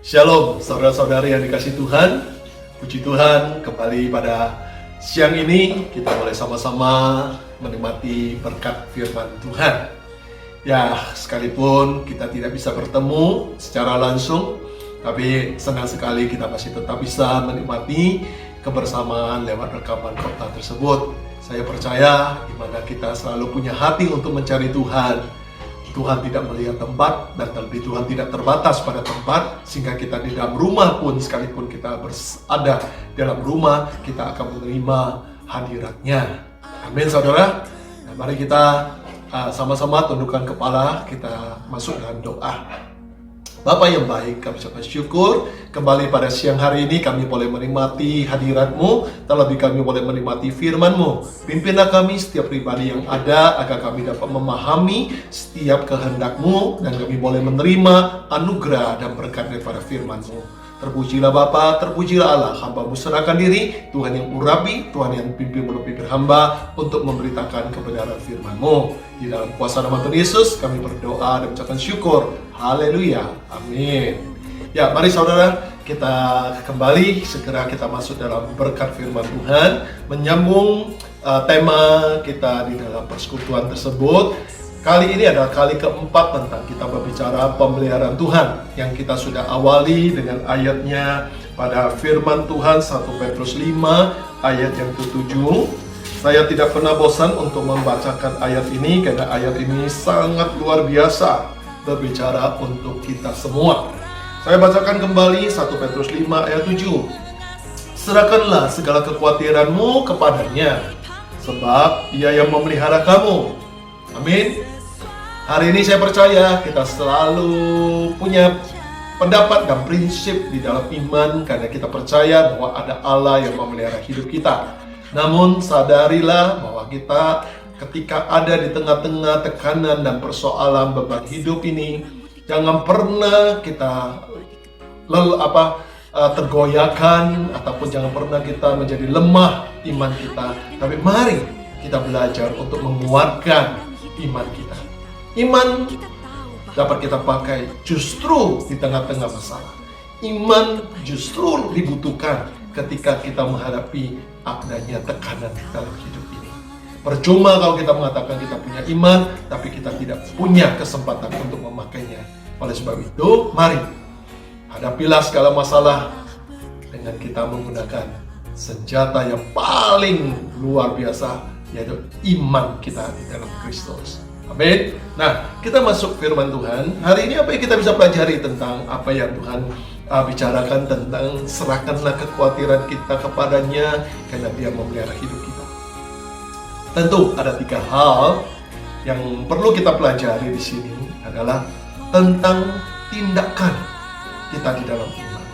Shalom, saudara-saudari yang dikasih Tuhan. Puji Tuhan, kembali pada siang ini kita boleh sama-sama menikmati berkat firman Tuhan. Ya, sekalipun kita tidak bisa bertemu secara langsung, tapi senang sekali kita masih tetap bisa menikmati kebersamaan lewat rekaman khotbah tersebut. Saya percaya di mana kita selalu punya hati untuk mencari Tuhan. Tuhan tidak melihat tempat, dan terlebih Tuhan tidak terbatas pada tempat, sehingga kita di dalam rumah pun, sekalipun kita berada dalam rumah, kita akan menerima hadiratnya. Amin, saudara. Nah, mari kita sama-sama tundukkan kepala, kita masuk dalam doa. Bapa yang baik, kami ucapkan syukur kembali pada siang hari ini kami boleh menikmati hadirat-Mu, terlebih kami boleh menikmati firman-Mu. Pimpinlah kami setiap pribadi yang ada agar kami dapat memahami setiap kehendak-Mu dan kami boleh menerima anugerah dan berkat daripada firman-Mu. Terpujilah Bapa, terpujilah Allah, hamba-Mu serahkan diri, Tuhan yang urapi, Tuhan yang pimpin mulut bibir hamba untuk memberitakan kebenaran firman-Mu. Di dalam kuasa nama Tuhan Yesus kami berdoa dan mengucapkan syukur. Haleluya, amin. Ya, mari saudara, kita kembali segera kita masuk dalam berkat firman Tuhan, menyambung tema kita di dalam persekutuan tersebut. Kali ini adalah kali keempat tentang kita berbicara pemeliharaan Tuhan, yang kita sudah awali dengan ayatnya pada firman Tuhan 1 Petrus 5 ayat yang ke-7. Saya tidak pernah bosan untuk membacakan ayat ini karena ayat ini sangat luar biasa berbicara untuk kita semua. Saya bacakan kembali 1 Petrus 5 ayat 7. Serahkanlah segala kekhawatiranmu kepadanya, sebab Ia yang memelihara kamu. Amin. Hari ini saya percaya kita selalu punya pendapat dan prinsip di dalam iman karena kita percaya bahwa ada Allah yang memelihara hidup kita. Namun sadarilah bahwa kita ketika ada di tengah-tengah tekanan dan persoalan beban hidup ini, jangan pernah kita tergoyahkan ataupun jangan pernah kita menjadi lemah iman kita. Tapi mari kita belajar untuk menguatkan iman kita. Iman dapat kita pakai justru di tengah-tengah masalah. Iman justru dibutuhkan ketika kita menghadapi adanya tekanan dalam hidup ini. Percuma kalau kita mengatakan kita punya iman, tapi kita tidak punya kesempatan untuk memakainya. Oleh sebab itu, mari hadapilah segala masalah dengan kita menggunakan senjata yang paling luar biasa, yaitu iman kita di dalam Kristus. Amin. Nah, kita masuk firman Tuhan. Hari ini apa yang kita bisa pelajari tentang apa yang Tuhan bicarakan tentang serahkanlah kekhawatiran kita kepadanya karena Dia memelihara hidup kita. Tentu ada 3 hal yang perlu kita pelajari di sini adalah tentang tindakan kita di dalam iman.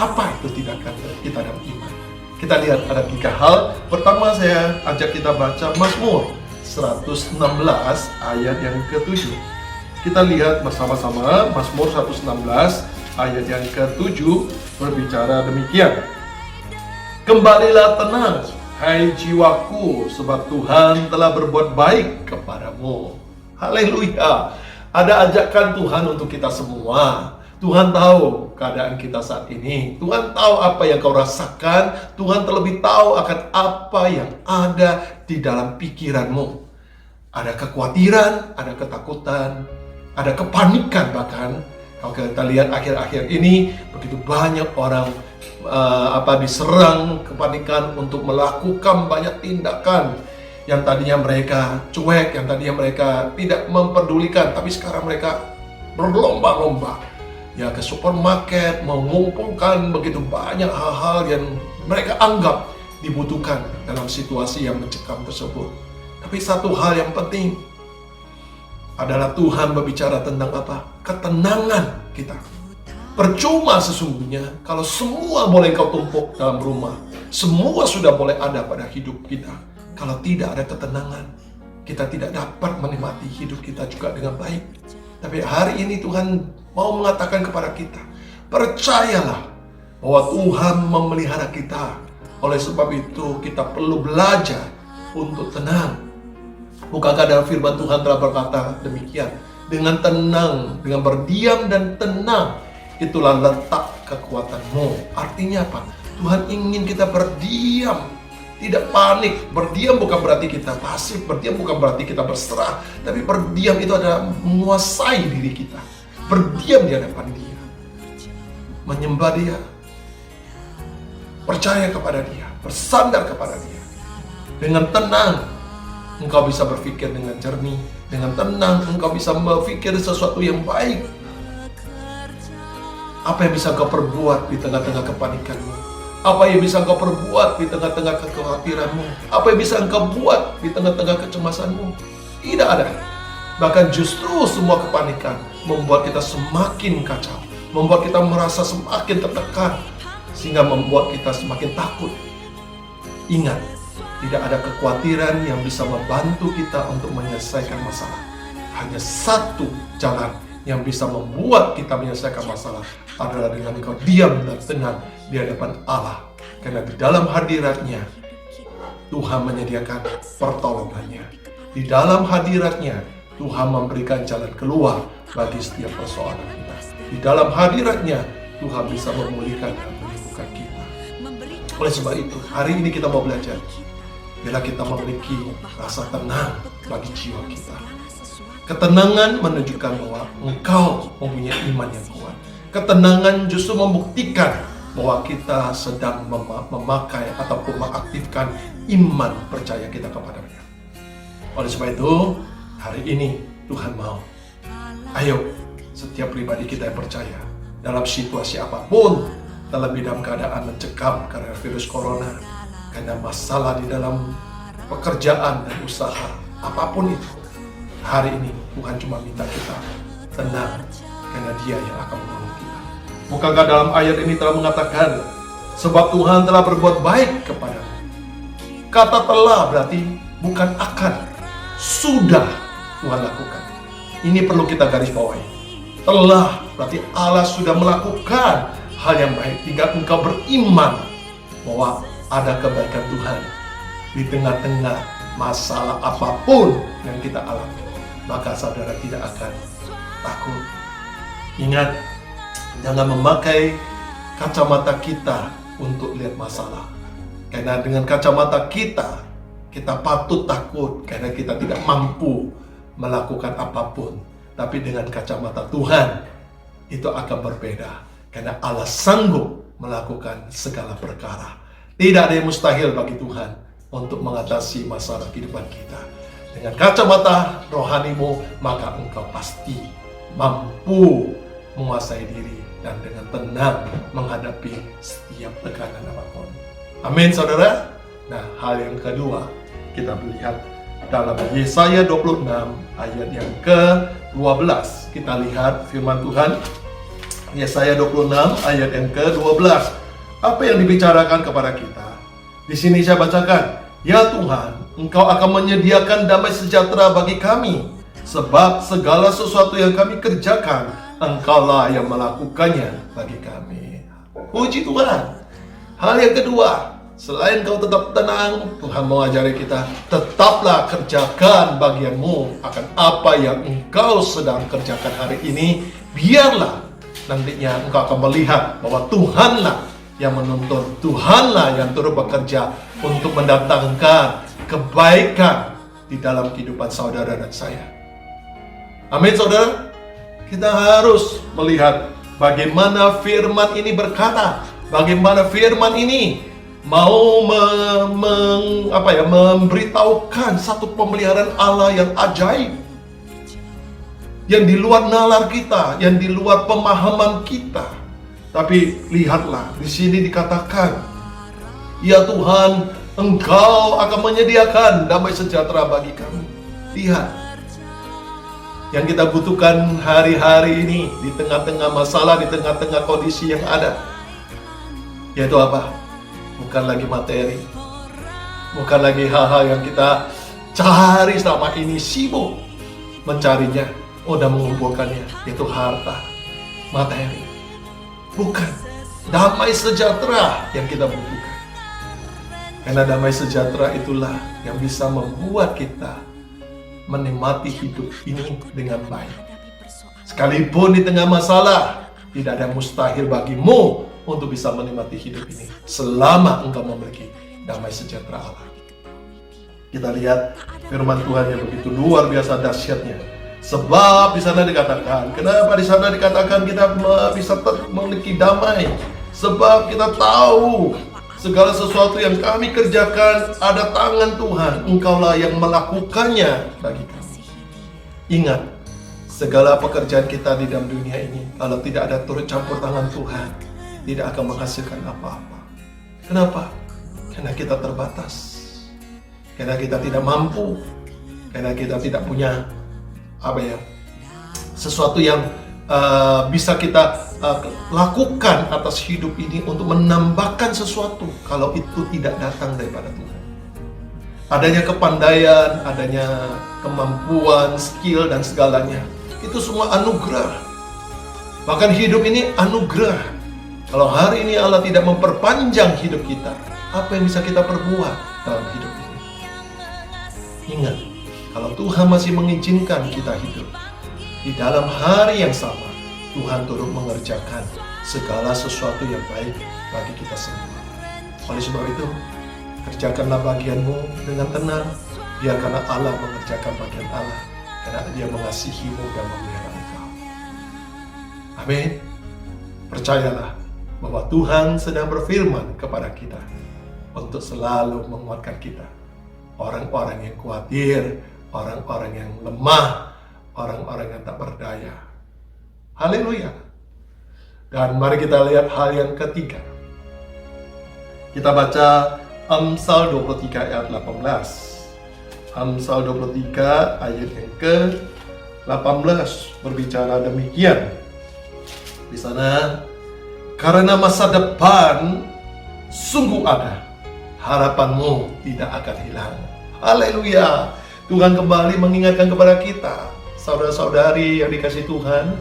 Apa itu tindakan kita dalam iman? Kita lihat ada 3 hal. Pertama saya ajak kita baca Mazmur 116 ayat yang ke-7. Kita lihat bersama-sama Mazmur 116 ayat yang ke-7 berbicara demikian. Kembalilah tenang, hai jiwaku, sebab Tuhan telah berbuat baik kepadamu. Haleluya. Ada ajakan Tuhan untuk kita semua. Tuhan tahu keadaan kita saat ini. Tuhan tahu apa yang kau rasakan. Tuhan terlebih tahu akan apa yang ada di dalam pikiranmu. Ada kekhawatiran, ada ketakutan, ada kepanikan bahkan. Kalau kita lihat akhir-akhir ini, begitu banyak orang diserang kepanikan untuk melakukan banyak tindakan yang tadinya mereka cuek, yang tadinya mereka tidak memperdulikan, tapi sekarang mereka berlomba-lomba ya ke supermarket, mengumpulkan begitu banyak hal-hal yang mereka anggap dibutuhkan dalam situasi yang mencekam tersebut. Tapi satu hal yang penting adalah Tuhan berbicara tentang apa? Ketenangan kita. Percuma sesungguhnya kalau semua boleh kau tumpuk dalam rumah, semua sudah boleh ada pada hidup kita. Kalau tidak ada ketenangan, kita tidak dapat menikmati hidup kita juga dengan baik. Tapi hari ini Tuhan mau mengatakan kepada kita, percayalah bahwa Tuhan memelihara kita. Oleh sebab itu kita perlu belajar untuk tenang. Bukankah dalam firman Tuhan telah berkata demikian, dengan tenang, dengan berdiam dan tenang, itulah letak kekuatanmu. Artinya apa? Tuhan ingin kita berdiam, tidak panik. Berdiam bukan berarti kita pasif, berdiam bukan berarti kita berserah, tapi berdiam itu adalah menguasai diri kita. Berdiam di hadapan Dia, menyembah Dia, percaya kepada Dia, bersandar kepada Dia. Dengan tenang engkau bisa berpikir dengan jernih. Dengan tenang engkau bisa berpikir sesuatu yang baik. Apa yang bisa engkau perbuat di tengah-tengah kepanikanmu? Apa yang bisa engkau perbuat di tengah-tengah kekhawatiranmu? Apa yang bisa engkau buat di tengah-tengah kecemasanmu? Tidak ada. Bahkan justru semua kepanikan membuat kita semakin kacau, membuat kita merasa semakin tertekan, sehingga membuat kita semakin takut. Ingat, tidak ada kekhawatiran yang bisa membantu kita untuk menyelesaikan masalah. Hanya satu jalan yang bisa membuat kita menyelesaikan masalah adalah dengan engkau diam dan tenang di hadapan Allah. Karena di dalam hadiratnya Tuhan menyediakan pertolongannya. Di dalam hadiratnya Tuhan memberikan jalan keluar bagi setiap persoalan kita. Di dalam hadiratnya Tuhan bisa memulihkan dan menyembuhkan kita. Oleh sebab itu, hari ini kita mau belajar. Bila kita memiliki rasa tenang bagi jiwa kita, ketenangan menunjukkan bahwa engkau mempunyai iman yang kuat. Ketenangan justru membuktikan bahwa kita sedang memakai ataupun mengaktifkan iman percaya kita kepada-Nya. Oleh sebab itu, hari ini Tuhan mau, ayo setiap pribadi kita yang percaya dalam situasi apapun, terlebih dalam keadaan mencekam karena virus corona, karena masalah di dalam pekerjaan dan usaha, apapun itu, hari ini Tuhan cuma minta kita tenang, karena Dia yang akan menolong kita. Bukankah dalam ayat ini telah mengatakan, sebab Tuhan telah berbuat baik kepadamu. Kata telah berarti bukan akan, sudah Tuhan lakukan. Ini perlu kita garis bawahi. Telah berarti Allah sudah melakukan hal yang baik, hingga engkau beriman bahwa ada kebaikan Tuhan di tengah-tengah masalah apapun yang kita alami. Maka saudara tidak akan takut. Ingat, jangan memakai kacamata kita untuk lihat masalah. Karena dengan kacamata kita, kita patut takut karena kita tidak mampu melakukan apapun. Tapi dengan kacamata Tuhan, itu akan berbeda. Karena Allah sanggup melakukan segala perkara. Tidak ada yang mustahil bagi Tuhan untuk mengatasi masalah kehidupan kita. Dengan kacamata rohanimu, maka engkau pasti mampu menguasai diri dan dengan tenang menghadapi setiap tekanan apapun. Amin, saudara. Nah, hal yang kedua, kita melihat dalam Yesaya 26 ayat yang ke-12. Kita lihat firman Tuhan, Yesaya 26 ayat yang ke-12. Apa yang dibicarakan kepada kita? Di sini saya bacakan, ya Tuhan, Engkau akan menyediakan damai sejahtera bagi kami, sebab segala sesuatu yang kami kerjakan, Engkaulah yang melakukannya bagi kami. Puji Tuhan. Hal yang kedua, selain kau tetap tenang, Tuhan mengajari kita, tetaplah kerjakan bagianmu akan apa yang engkau sedang kerjakan hari ini. Biarlah nantinya engkau akan melihat bahwa Tuhanlah yang menuntun, Tuhanlah yang turut bekerja untuk mendatangkan kebaikan di dalam kehidupan saudara dan saya. Amin, saudara. Kita harus melihat bagaimana firman ini berkata, bagaimana firman ini mau memberitahukan satu pemeliharaan Allah yang ajaib, yang di luar nalar kita, yang di luar pemahaman kita. Tapi lihatlah, di sini dikatakan, ya Tuhan, Engkau akan menyediakan damai sejahtera bagi kami. Lihat, yang kita butuhkan hari-hari ini, di tengah-tengah masalah, di tengah-tengah kondisi yang ada, yaitu apa? Bukan lagi materi, bukan lagi hal-hal yang kita cari selama ini, sibuk mencarinya, udah mengumpulkannya, yaitu harta, materi. Bukan damai sejahtera yang kita butuhkan. Karena damai sejahtera itulah yang bisa membuat kita menikmati hidup ini dengan baik. Sekalipun di tengah masalah, Tidak ada yang mustahil bagimu untuk bisa menikmati hidup ini selama engkau memiliki damai sejahtera Allah. Kita lihat firman Tuhan yang begitu luar biasa dahsyatnya. Sebab di sana dikatakan, kenapa di sana dikatakan kita bisa memiliki damai? Sebab kita tahu segala sesuatu yang kami kerjakan ada tangan Tuhan. Engkaulah yang melakukannya bagi kami. Ingat, segala pekerjaan kita di dalam dunia ini, kalau tidak ada turut campur tangan Tuhan, tidak akan menghasilkan apa-apa. Kenapa? Karena kita terbatas. Karena kita tidak mampu. Karena kita tidak punya sesuatu yang bisa kita lakukan atas hidup ini untuk menambahkan sesuatu kalau itu tidak datang daripada Tuhan. Adanya kepandaian, adanya kemampuan, skill dan segalanya, itu semua anugerah. Bahkan hidup ini anugerah. Kalau hari ini Allah tidak memperpanjang hidup kita, apa yang bisa kita perbuat dalam hidup ini? Ingat, kalau Tuhan masih mengizinkan kita hidup, di dalam hari yang sama, Tuhan turut mengerjakan segala sesuatu yang baik bagi kita semua. Oleh sebab itu, kerjakanlah bagianmu dengan tenang, biarkanlah Allah mengerjakan bagian Allah, karena Dia mengasihimu dan memelihara engkau. Amin. Percayalah bahwa Tuhan sedang berfirman kepada kita untuk selalu menguatkan kita. Orang-orang yang khawatir, orang-orang yang lemah, orang-orang yang tak berdaya. Haleluya. Dan mari kita lihat hal yang ketiga. Kita baca Amsal 23 ayat 18. Amsal 23 ayat yang ke-18 berbicara demikian. Di sana, karena masa depan sungguh ada, harapanmu tidak akan hilang. Haleluya. Tuhan kembali mengingatkan kepada kita, saudara-saudari yang dikasihi Tuhan,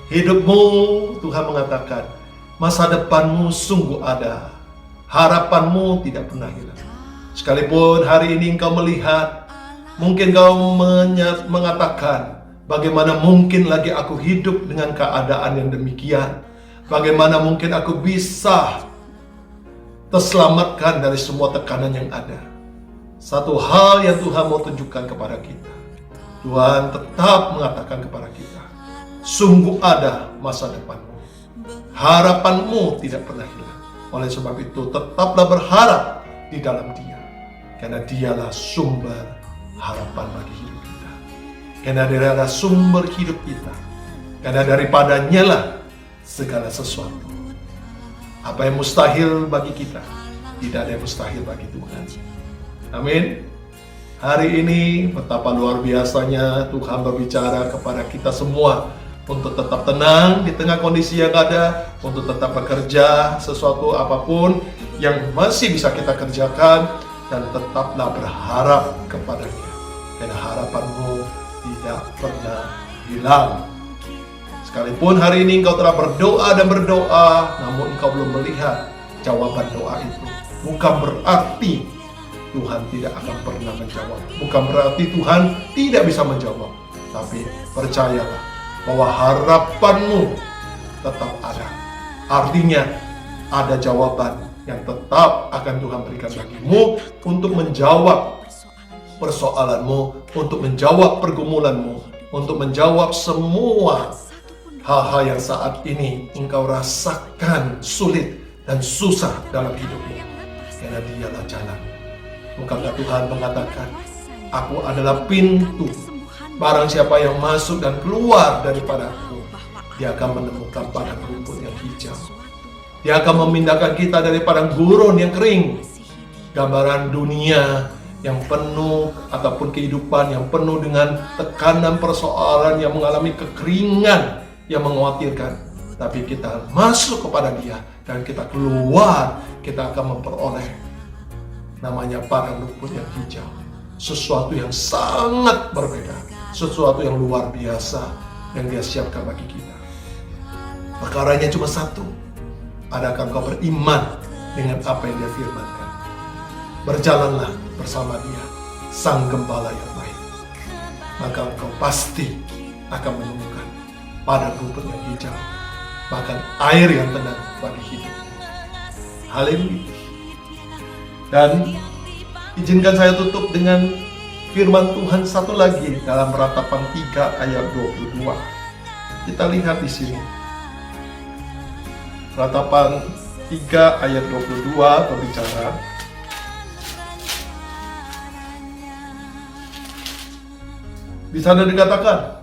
hidupmu, Tuhan mengatakan, masa depanmu sungguh ada, harapanmu tidak pernah hilang. Sekalipun hari ini engkau melihat, mungkin kau mengatakan, bagaimana mungkin lagi aku hidup dengan keadaan yang demikian? Bagaimana mungkin aku bisa terselamatkan dari semua tekanan yang ada? Satu hal yang Tuhan mau tunjukkan kepada kita, Tuhan tetap mengatakan kepada kita, sungguh ada masa depanmu, harapanmu tidak pernah hilang. Oleh sebab itu tetaplah berharap di dalam Dia, karena Dialah sumber harapan bagi hidup kita, karena Dialah sumber hidup kita, karena daripadanya lah segala sesuatu. Apa yang mustahil bagi kita, tidak ada yang mustahil bagi Tuhan. Amin. Hari ini betapa luar biasanya Tuhan berbicara kepada kita semua untuk tetap tenang di tengah kondisi yang ada, untuk tetap bekerja sesuatu apapun yang masih bisa kita kerjakan, dan tetaplah berharap kepada-Nya, karena harapanmu tidak pernah hilang. Sekalipun hari ini engkau telah berdoa dan berdoa, namun engkau belum melihat jawaban doa itu, bukan berarti Tuhan tidak akan pernah menjawab. Bukan berarti Tuhan tidak bisa menjawab. Tapi percayalah bahwa harapanmu tetap ada. Artinya ada jawaban yang tetap akan Tuhan berikan bagimu untuk menjawab persoalanmu, untuk menjawab pergumulanmu, untuk menjawab semua hal-hal yang saat ini engkau rasakan sulit dan susah dalam hidupmu. Karena Dialah jalan. Bukankah Tuhan mengatakan, aku adalah pintu. Barang siapa yang masuk dan keluar daripadaku, dia akan menemukan padang rumput yang hijau. Dia akan memindahkan kita dari padang gurun yang kering. Gambaran dunia yang penuh, ataupun kehidupan yang penuh dengan tekanan persoalan yang mengalami kekeringan yang mengkhawatirkan. Tapi kita masuk kepada Dia dan kita keluar, kita akan memperoleh namanya padang rumput yang hijau. Sesuatu yang sangat berbeda, sesuatu yang luar biasa yang Dia siapkan bagi kita. Perkaranya cuma satu. Adakah engkau beriman dengan apa yang Dia firmankan? Berjalanlah bersama Dia, Sang Gembala yang baik. Maka engkau pasti akan menemukan padang rumput yang hijau. bahkan air yang tenang bagi hidup. Haleluya. Dan izinkan saya tutup dengan firman Tuhan satu lagi dalam Ratapan 3 ayat 22. Kita lihat di sini. Ratapan 3 ayat 22 berbicara, di sana dikatakan,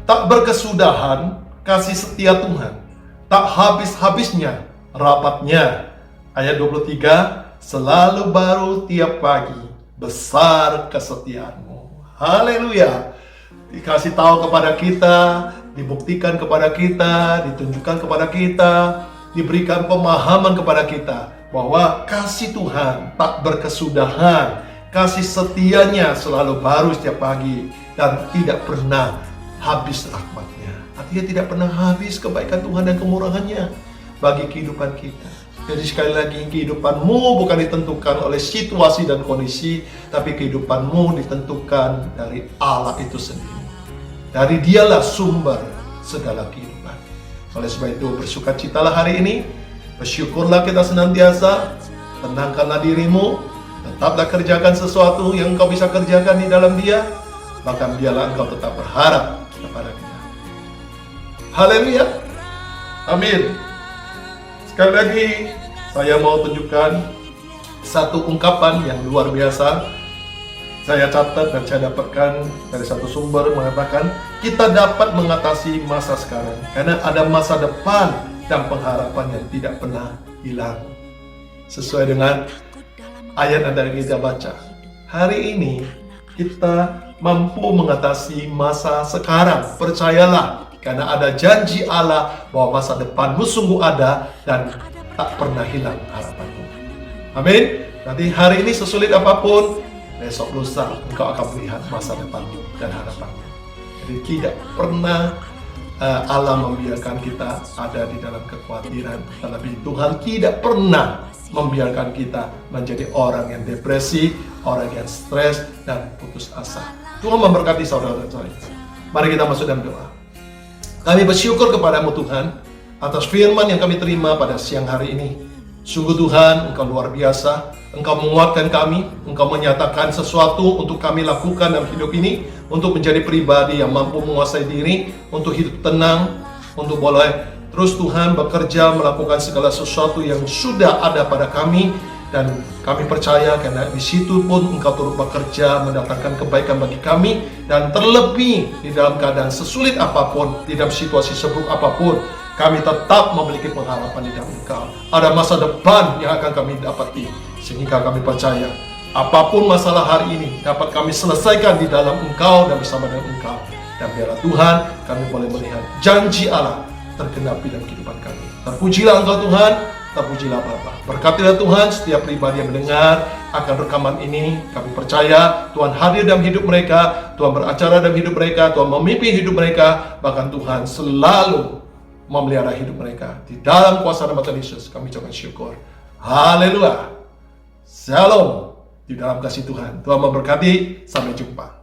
tak berkesudahan kasih setia Tuhan, tak habis-habisnya rapatnya. Ayat 23, selalu baru tiap pagi, besar kesetiaanmu. Haleluya. Dikasih tahu kepada kita, dibuktikan kepada kita, ditunjukkan kepada kita, diberikan pemahaman kepada kita bahwa kasih Tuhan tak berkesudahan, kasih setianya selalu baru setiap pagi dan tidak pernah habis rahmatnya. Artinya tidak pernah habis kebaikan Tuhan dan kemurahannya bagi kehidupan kita. Jadi sekali lagi, kehidupanmu bukan ditentukan oleh situasi dan kondisi, tapi kehidupanmu ditentukan dari Allah itu sendiri. Dari Dialah sumber segala kehidupan. Oleh sebab itu, bersukacitalah hari ini, bersyukurlah kita senantiasa, tenangkanlah dirimu, tetaplah kerjakan sesuatu yang engkau bisa kerjakan di dalam Dia, bahkan Dialah engkau tetap berharap kepada Dia. Haleluya. Amin. Sekali lagi, saya mau tunjukkan satu ungkapan yang luar biasa. Saya catat dan saya dapatkan dari satu sumber mengatakan, kita dapat mengatasi masa sekarang karena ada masa depan dan pengharapan yang tidak pernah hilang. Sesuai dengan ayat yang kita baca. Hari ini kita mampu mengatasi masa sekarang. Percayalah, karena ada janji Allah bahwa masa depanmu sungguh ada dan tak pernah hilang harapanmu. Amin. Nanti hari ini sesulit apapun, besok lusa engkau akan melihat masa depanmu dan harapanmu. Jadi tidak pernah Allah membiarkan kita ada di dalam kekhawatiran. Terlebih Tuhan tidak pernah membiarkan kita menjadi orang yang depresi, orang yang stres dan putus asa. Tuhan memberkati saudara dan saya. Mari kita masuk dalam doa. Kami bersyukur kepadamu Tuhan atas firman yang kami terima pada siang hari ini. Sungguh Tuhan, Engkau luar biasa. Engkau menguatkan kami, Engkau menyatakan sesuatu untuk kami lakukan dalam hidup ini, untuk menjadi pribadi yang mampu menguasai diri, untuk hidup tenang, untuk boleh terus Tuhan bekerja melakukan segala sesuatu yang sudah ada pada kami. Dan kami percaya karena di situ pun Engkau turut bekerja mendatangkan kebaikan bagi kami. Dan terlebih di dalam keadaan sesulit apapun, di dalam situasi seburuk apapun, kami tetap memiliki pengharapan di dalam Engkau. Ada masa depan yang akan kami dapati. Sehingga kami percaya apapun masalah hari ini dapat kami selesaikan di dalam Engkau dan bersama dengan Engkau. Dan biarlah Tuhan kami boleh melihat janji Allah tergenapi dalam kehidupan kami. Terpujilah Engkau Tuhan, terpujilah Bapa. Berkatilah Tuhan setiap pribadi yang mendengar akan rekaman ini. Kami percaya Tuhan hadir dalam hidup mereka, Tuhan beracara dalam hidup mereka, Tuhan memimpin hidup mereka, bahkan Tuhan selalu memelihara hidup mereka. Di dalam kuasa nama Tuhan Yesus kami ucapkan syukur. Haleluya. Shalom. Di dalam kasih Tuhan. Tuhan memberkati. Sampai jumpa.